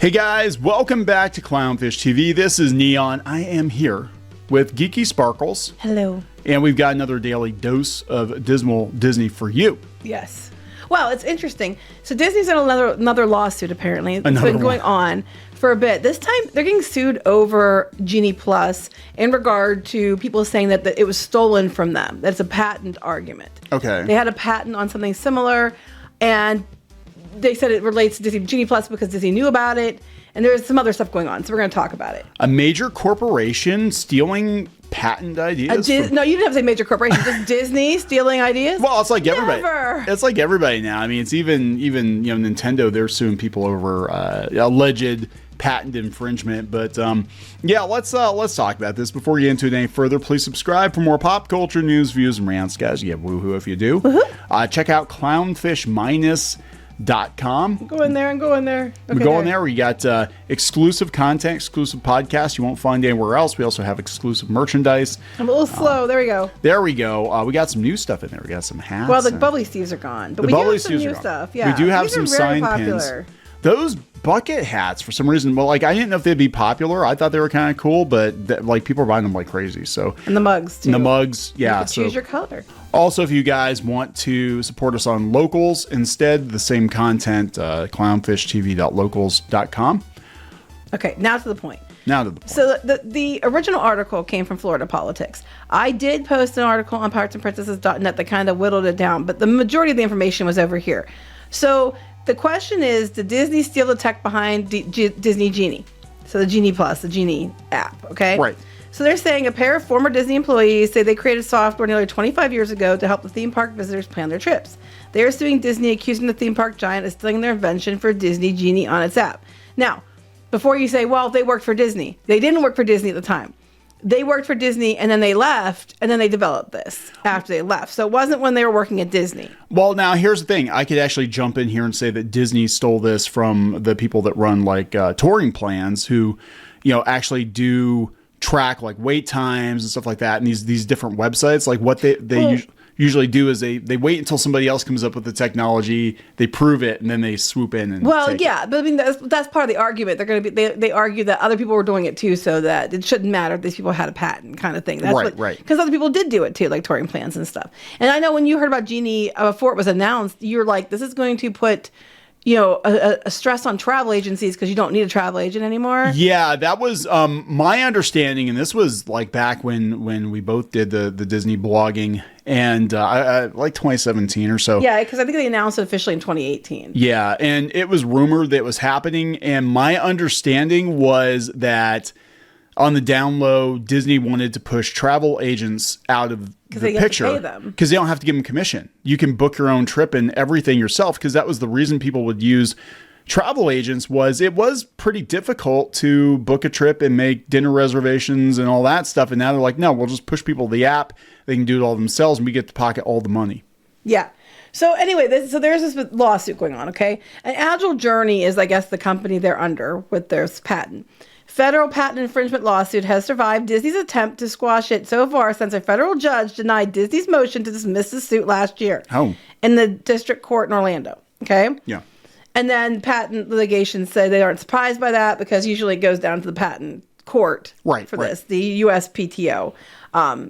Hey guys, welcome back to Clownfish TV. This is Neon. I am here with Geeky Sparkles. Hello. And we've got another daily dose of dismal Disney for you. Yes. Well, it's interesting. So Disney's in another lawsuit, apparently. It's been going on for a bit. This time, they're getting sued over Genie Plus in regard to people saying that it was stolen from them. That's a patent argument. Okay. They had a patent on something similar, and they said it relates to Disney Genie Plus because Disney knew about it, and there's some other stuff going on, so we're going to talk about it. A major corporation stealing patent ideas? No, you didn't have to say major corporation, just Disney stealing ideas? Well, it's like everybody. Never. It's like everybody now. I mean, it's even Nintendo, they're suing people over alleged patent infringement. But yeah, let's talk about this. Before we get into it any further, please subscribe for more pop culture news, views, and rants, guys. You get woohoo if you do. Check out clownfish-.com. Go in there. Okay, we go in there. We got exclusive content, exclusive podcasts you won't find anywhere else. We also have exclusive merchandise. I'm a little slow. There we go. There we go. We got some new stuff in there. We got some hats. Well, the bubbly Steves are gone, but we do have some new stuff. Yeah, we do have some very sign popular. pins. Those bucket hats, for some reason, well, like I didn't know if they'd be popular. I thought they were kind of cool, but like people are buying them like crazy. So and the mugs too. And the mugs, yeah. You can choose your color. Also, if you guys want to support us on Locals instead, the same content, clownfishtv.locals.com. Okay, now to the point. So the original article came from Florida Politics. I did post an article on pirateandprincesses.net that kind of whittled it down, but the majority of the information was over here. So the question is, did Disney steal the tech behind Disney Genie? So the Genie Plus, the Genie app, okay? Right. So they're saying a pair of former Disney employees say they created software nearly 25 years ago to help the theme park visitors plan their trips. They are suing Disney, accusing the theme park giant of stealing their invention for Disney Genie on its app. Now, before you say, well, they worked for Disney. They didn't work for Disney at the time. They worked for Disney, and then they left, and then they developed this after they left. So it wasn't when they were working at Disney. Well, now, here's the thing. I could actually jump in here and say that Disney stole this from the people that run, like, touring plans who, actually do track, like, wait times and stuff like that, and these different websites. Like, what they usually do is they wait until somebody else comes up with the technology, they prove it, and then they swoop in and take it. But I mean that's part of the argument. They're going to be they argue that other people were doing it too, so that it shouldn't matter if these people had a patent, kind of thing. That's right. Because other people did do it too, like touring plans and stuff. And I know when you heard about Genie before it was announced, you're like, this is going to put a stress on travel agencies because you don't need a travel agent anymore. Yeah, that was my understanding, and this was like back when we both did the Disney blogging, and like 2017 or so. Yeah, because I think they announced it officially in 2018. Yeah, and it was rumored that it was happening, and my understanding was that on the down low, Disney wanted to push travel agents out of the picture because they don't have to give them commission. You can book your own trip and everything yourself, because that was the reason people would use travel agents. It was pretty difficult to book a trip and make dinner reservations and all that stuff. And now they're like, no, we'll just push people to the app. They can do it all themselves, and we get to pocket all the money. Yeah. So anyway, there's this lawsuit going on, okay? And Agile Journey is, I guess, the company they're under with their patent. Federal patent infringement lawsuit has survived Disney's attempt to squash it so far since a federal judge denied Disney's motion to dismiss the suit last year in the district court in Orlando. Okay? Yeah. And then patent litigation say they aren't surprised by that because usually it goes down to the patent court for this, the USPTO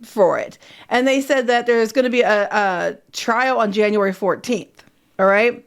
for it. And they said that there's going to be a trial on January 14th. All right?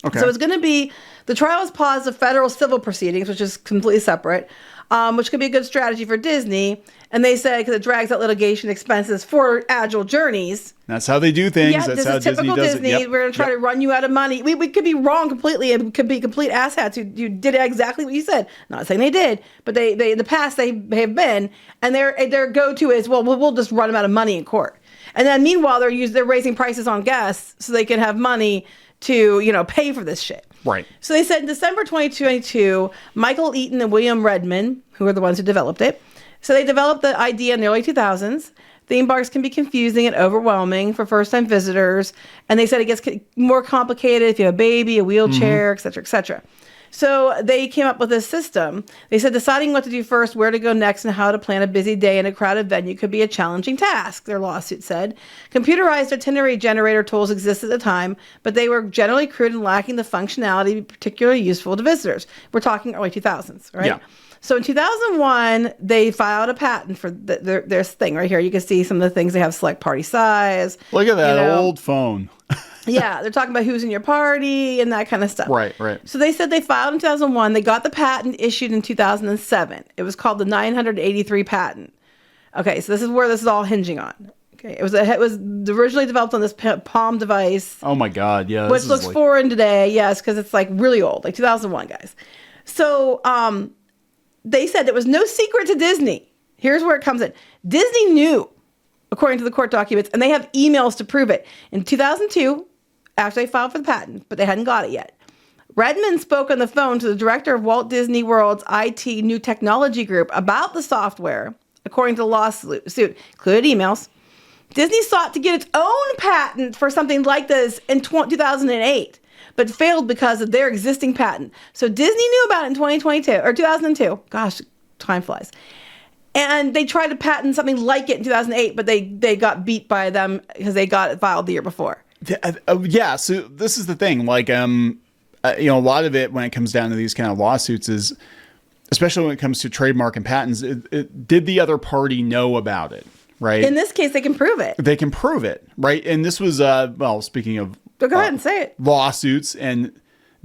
Okay. So it's going to be, the trial is paused of federal civil proceedings, which is completely separate, which could be a good strategy for Disney. And they say because it drags out litigation expenses for Agile Journeys. That's how they do things. Yeah, that's this how is typical Disney. Yep. We're going to try to run you out of money. We could be wrong completely. It could be complete asshats who did exactly what you said. Not saying they did, but they in the past they have been. And their go-to is, well, we'll just run them out of money in court. And then meanwhile, they're raising prices on guests so they can have money to, pay for this shit. Right. So they said in December 2022, Michael Eaton and William Redmond, who are the ones who developed it, so they developed the idea in the early 2000s. Theme parks can be confusing and overwhelming for first-time visitors. And they said it gets more complicated if you have a baby, a wheelchair, et cetera, et cetera. So they came up with a system. They said deciding what to do first, where to go next, and how to plan a busy day in a crowded venue could be a challenging task, their lawsuit said. Computerized itinerary generator tools existed at the time, but they were generally crude and lacking the functionality to be particularly useful to visitors. We're talking early 2000s, right? Yeah. So in 2001, they filed a patent for their thing right here. You can see some of the things they have: select party size. Look at that old phone. Yeah, they're talking about who's in your party and that kind of stuff. Right. So they said they filed in 2001. They got the patent issued in 2007. It was called the 983 patent. Okay, so this is where this is all hinging on. Okay, it was originally developed on this Palm device. Oh my God, yeah. Which looks foreign today, yes, because it's like really old, like 2001, guys. So they said there was no secret to Disney. Here's where it comes in. Disney knew, according to the court documents, and they have emails to prove it. In 2002, after they filed for the patent, but they hadn't got it yet, Redmond spoke on the phone to the director of Walt Disney World's IT New Technology Group about the software. According to the lawsuit, included emails. Disney sought to get its own patent for something like this in 2008, but failed because of their existing patent. So Disney knew about it in 2022 or 2002. Gosh, time flies. And they tried to patent something like it in 2008, but they got beat by them because they got it filed the year before. Yeah. So this is the thing. Like, a lot of it when it comes down to these kind of lawsuits is, especially when it comes to trademark and patents, did the other party know about it? Right. In this case, they can prove it. They can prove it. Right. And this was, speaking of go ahead and say it. Lawsuits and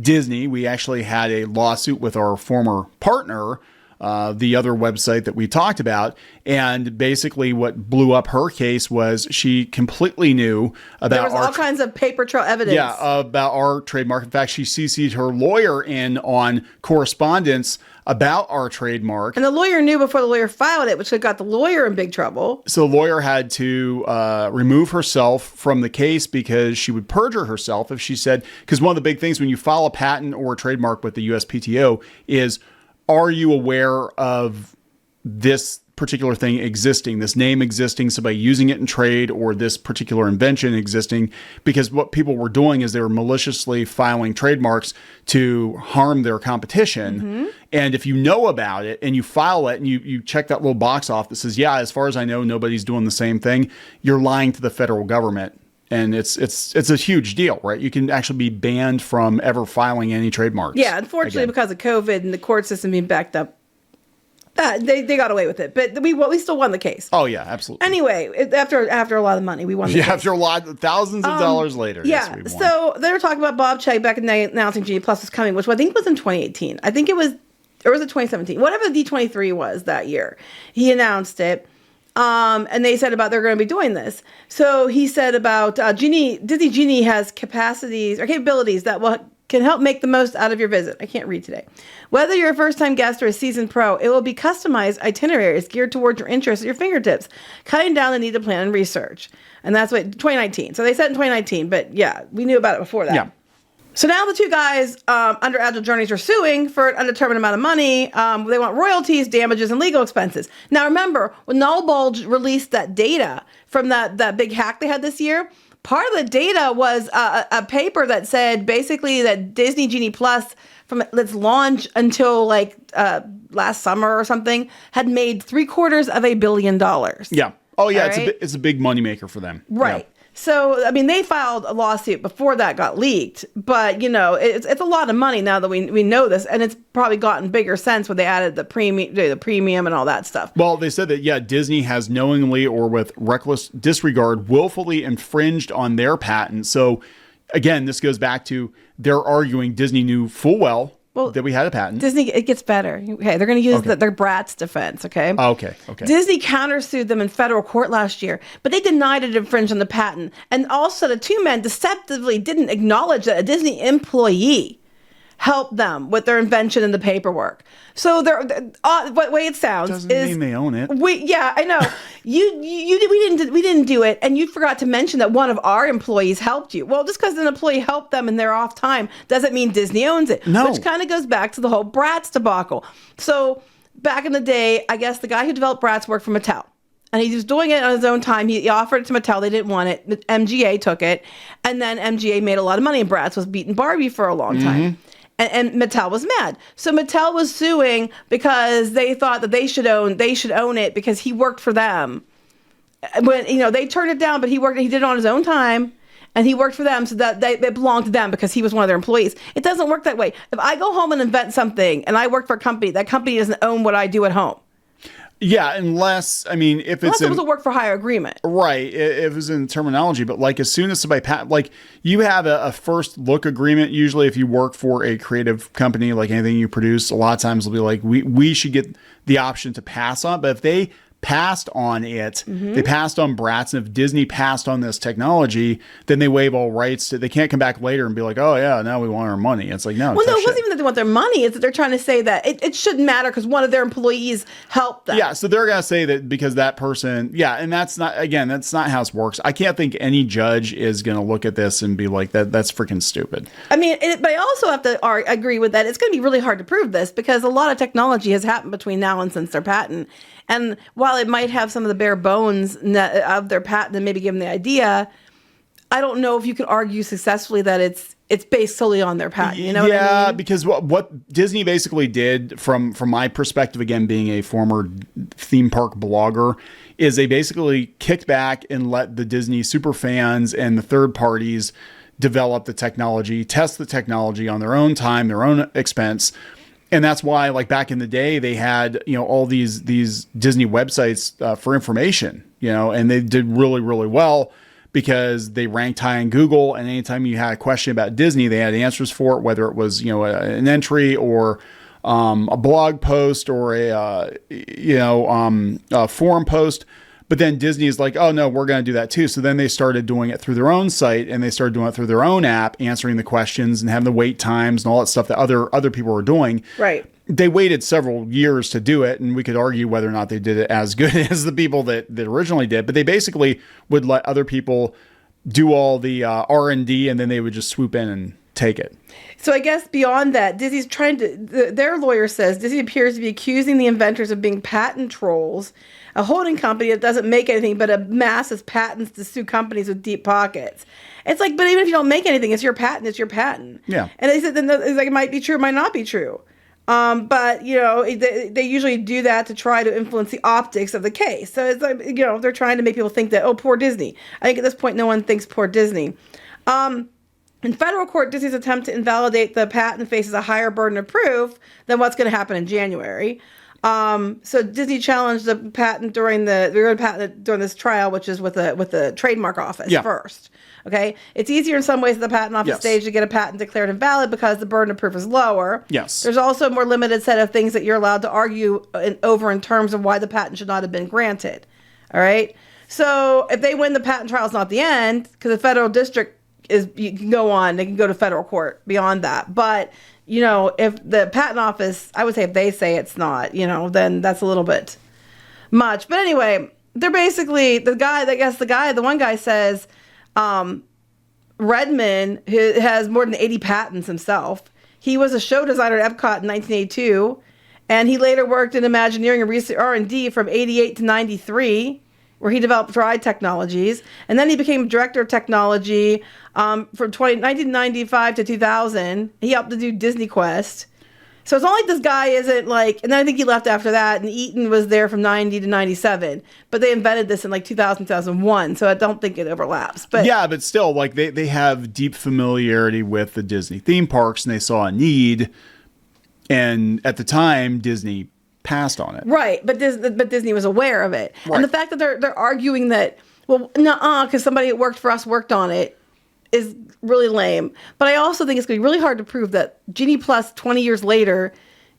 Disney, we actually had a lawsuit with our former partner, the other website that we talked about. And basically what blew up her case was she completely knew about there was all kinds of paper trail evidence. Yeah, about our trademark. In fact, she CC'd her lawyer in on correspondence about our trademark. And the lawyer knew before the lawyer filed it, which had got the lawyer in big trouble. So the lawyer had to remove herself from the case because she would perjure herself if she said, because one of the big things when you file a patent or a trademark with the USPTO is, are you aware of this particular thing existing, this name existing, somebody using it in trade, or this particular invention existing? Because what people were doing is they were maliciously filing trademarks to harm their competition. Mm-hmm. And if you know about it and you file it and you check that little box off that says, yeah, as far as I know, nobody's doing the same thing, you're lying to the federal government. And it's a huge deal, right? You can actually be banned from ever filing any trademarks. Yeah, unfortunately, because of COVID and the court system being backed up, they got away with it. But we still won the case. Oh, yeah, absolutely. Anyway, after a lot of money, we won the case. After thousands of dollars later. Yeah, yes, we won. So they were talking about Bob Chegg back in announcing Genie Plus was coming, which I think was in 2018. I think it was, or was it 2017? Whatever the D23 was that year. He announced it. And they said about they're going to be doing this. So he said about Disney Genie has capacities or capabilities that can help make the most out of your visit. I can't read today. Whether you're a first-time guest or a seasoned pro, it will be customized itineraries geared towards your interests at your fingertips, cutting down the need to plan and research. And that's what 2019. So they said in 2019, but yeah, we knew about it before that. Yeah. So now the two guys under Agile Journeys are suing for an undetermined amount of money. They want royalties, damages, and legal expenses. Now remember, when Null Bulge released that data from that big hack they had this year, part of the data was a paper that said basically that Disney Genie Plus from its launch until like last summer or something had made $750 million. Yeah. Oh yeah, it's a big moneymaker for them. Right. Yeah. So, I mean, they filed a lawsuit before that got leaked, but, it's a lot of money now that we know this, and it's probably gotten bigger sense when they added the premium and all that stuff. Well, they said that, yeah, Disney has knowingly or with reckless disregard willfully infringed on their patent. So, again, this goes back to they're arguing Disney knew full well that we had a patent. Disney, it gets better. Okay, they're going to use their Bratz defense, okay? Okay. Disney countersued them in federal court last year, but they denied it infringed on the patent. And also the two men deceptively didn't acknowledge that a Disney employee helped them with their invention and the paperwork. So the way it sounds doesn't mean they own it. I know. We didn't do it, and you forgot to mention that one of our employees helped you. Well, just because an employee helped them in their off time doesn't mean Disney owns it. No. Which kind of goes back to the whole Bratz debacle. So back in the day, I guess the guy who developed Bratz worked for Mattel. And he was doing it on his own time. He offered it to Mattel. They didn't want it. MGA took it. And then MGA made a lot of money. And Bratz was beating Barbie for a long time. And Mattel was mad. So Mattel was suing because they thought that they should own it because he worked for them. When they turned it down, but he did it on his own time, and he worked for them, so that it belonged to them because he was one of their employees. It doesn't work that way. If I go home and invent something and I work for a company, that company doesn't own what I do at home. Yeah, unless it's it was a work for hire agreement, right? If it was in terminology, but like as soon as somebody you have a first look agreement. Usually, if you work for a creative company, like anything you produce, a lot of times they'll be like, we should get the option to pass on. But if they passed on it, they passed on Bratz, and if Disney passed on this technology, then they waive all rights to. They can't come back later and be like, oh yeah, now we want our money. It's like, no. Well, no, it wasn't even that they want their money. It's that they're trying to say that it shouldn't matter because one of their employees helped them. Yeah, so they're gonna say that because that person, and that's not how it works. I can't think any judge is gonna look at this and be like, that's freaking stupid. I mean, but I also have to agree with that. It's going to be really hard to prove this because a lot of technology has happened between now and since their patent. And while it might have some of the bare bones of their patent and maybe give them the idea, I don't know if you can argue successfully that it's based solely on their patent. You know what I mean? Because what Disney basically did, from my perspective, again, being a former theme park blogger, is they basically kicked back and let the Disney super fans and the third parties develop the technology, test the technology on their own time, their own expense. And that's why, like back in the day, they had, all these Disney websites for information, and they did really, really well because they ranked high in Google. And anytime you had a question about Disney, they had answers for it, whether it was, an entry or a blog post or a forum post. But then Disney is like, oh, no, we're going to do that too. So then they started doing it through their own site, and they started doing it through their own app, answering the questions and having the wait times and all that stuff that other people were doing. Right. They waited several years to do it, and we could argue whether or not they did it as good as the people that originally did. But they basically would let other people do all the R&D, and then they would just swoop in and take it. So I guess beyond that, Disney's trying to, their lawyer says, Disney appears to be accusing the inventors of being patent trolls, a holding company that doesn't make anything but amasses patents to sue companies with deep pockets. It's like, but even if you don't make anything, it's your patent, it's your patent. Yeah. And they said, it's like, it might be true, it might not be true. But, they usually do that to try to influence the optics of the case. So it's like, they're trying to make people think that, oh, poor Disney. I think at this point, no one thinks poor Disney. In federal court, Disney's attempt to invalidate the patent faces a higher burden of proof than what's going to happen in January. So Disney challenged the patent during this trial, which is with the trademark office first. Okay, it's easier in some ways at the patent office stage to get a patent declared invalid because the burden of proof is lower. Yes. There's also a more limited set of things that you're allowed to argue over in terms of why the patent should not have been granted. All right. So if they win the patent trial, it's not the end because the federal district you can go on. They can go to federal court beyond that. But if the patent office, I would say if they say it's not, then that's a little bit much. But anyway, they're basically the one guy says. Redmond has more than 80 patents himself. He was a show designer at Epcot in 1982, and he later worked in Imagineering and R&D from 88 to 93, where he developed ride technologies. And then he became director of technology from 1995 to 2000. He helped to do Disney Quest. So it's not like this guy isn't like, and then I think he left after that, and Eaton was there from 90 to 97, but they invented this in like 2000, 2001, so I don't think it overlaps. But yeah, but still, like they have deep familiarity with the Disney theme parks, and they saw a need, and at the time, Disney passed on it. Right, but Disney was aware of it. Right. And the fact that they're arguing that, well, nuh-uh, because somebody that worked for us worked on it, is really lame. But I also think it's going to be really hard to prove that Genie Plus 20 years later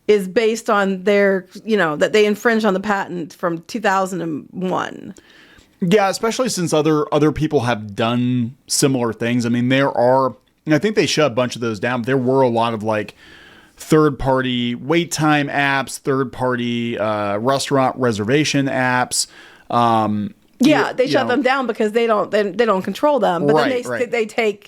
is based on their, that they infringed on the patent from 2001. Yeah, especially since other people have done similar things. I mean, there are, and I think they shut a bunch of those down. There were a lot of like third-party wait time apps, third-party restaurant reservation apps. They shut them down because they don't control them. But then they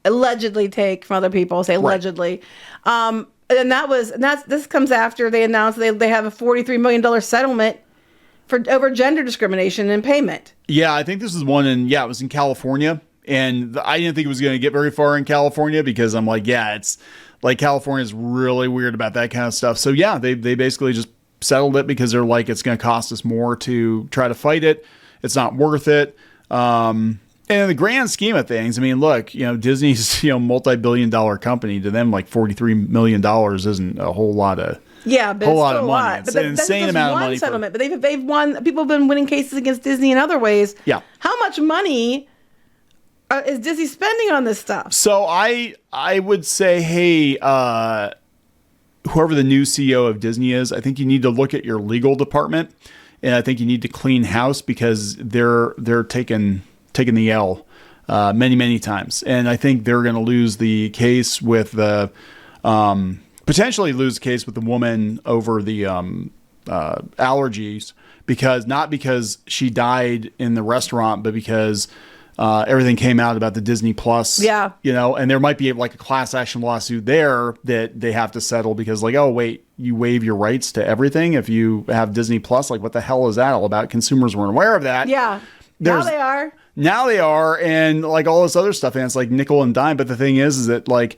allegedly take from other people, say allegedly. And this comes after they announced they have a $43 million settlement over gender discrimination and payment. Yeah, I think this is one it was in California. And I didn't think it was going to get very far in California because I'm like, yeah, it's like California's really weird about that kind of stuff. So yeah, they basically just settled it because they're like, it's going to cost us more to try to fight it. It's not worth it. And in the grand scheme of things, I mean, look, Disney's, multi-billion-dollar company. To them, like $43 million isn't a whole lot of but whole it's lot still of money. It's an insane amount of money. Settlement, but they've won. People have been winning cases against Disney in other ways. Yeah. How much money is Disney spending on this stuff? So I would say, hey, whoever the new CEO of Disney is, I think you need to look at your legal department, and I think you need to clean house because they're taking the L many times, and I think they're going to lose the case with the potentially lose the case with the woman over the allergies not because she died in the restaurant, but because everything came out about the Disney Plus. Yeah. And there might be like a class action lawsuit there that they have to settle because like, oh, wait, you waive your rights to everything if you have Disney Plus. Like, what the hell is that all about? Consumers weren't aware of that. Yeah. Now they are. And like all this other stuff. And it's like nickel and dime. But the thing is that like,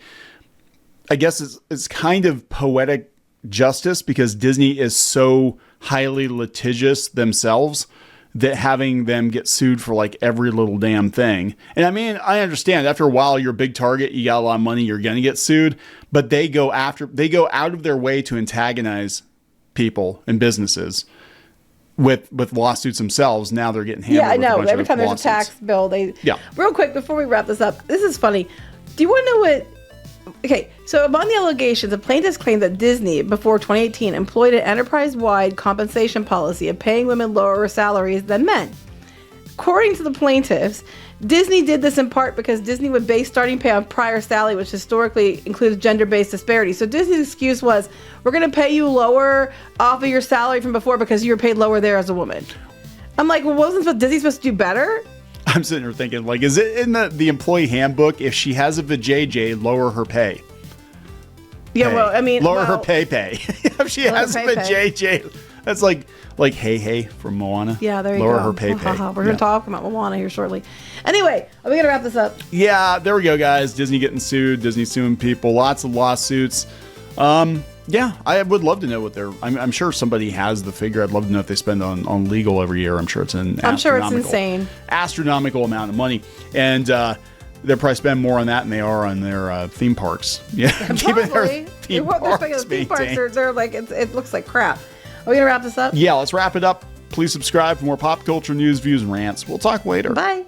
I guess it's kind of poetic justice because Disney is so highly litigious themselves that having them get sued for like every little damn thing. And I mean, I understand after a while, you're a big target, you got a lot of money, you're going to get sued, but they go out of their way to antagonize people and businesses with lawsuits themselves. Now they're getting hammered. Yeah, I know. Every time there's lawsuits. A tax bill, Yeah. Real quick, before we wrap this up, this is funny. Do you want to know what... Okay, so among the allegations, the plaintiffs claim that Disney, before 2018, employed an enterprise-wide compensation policy of paying women lower salaries than men. According to the plaintiffs, Disney did this in part because Disney would base starting pay on prior salary, which historically includes gender-based disparities. So Disney's excuse was, we're going to pay you lower off of your salary from before because you were paid lower there as a woman. I'm like, well, wasn't Disney supposed to do better? I'm sitting here thinking, like, is it in the employee handbook, if she has a vajayjay, lower her pay? Yeah, well, I mean... Lower her pay. If she has a vajayjay, that's like hey from Moana. Yeah, there you go. Lower her pay. We're going to talk about Moana here shortly. Anyway, are we going to wrap this up? Yeah, there we go, guys. Disney getting sued. Disney suing people. Lots of lawsuits. Yeah, I would love to know what I'm sure somebody has the figure. I'd love to know if they spend on legal every year. I'm sure it's insane. Astronomical amount of money. And they'll probably spend more on that than they are on their theme parks. Yeah, keeping their theme parks maintained. They're like, it looks like crap. Are we going to wrap this up? Yeah, let's wrap it up. Please subscribe for more pop culture news, views, and rants. We'll talk later. Bye.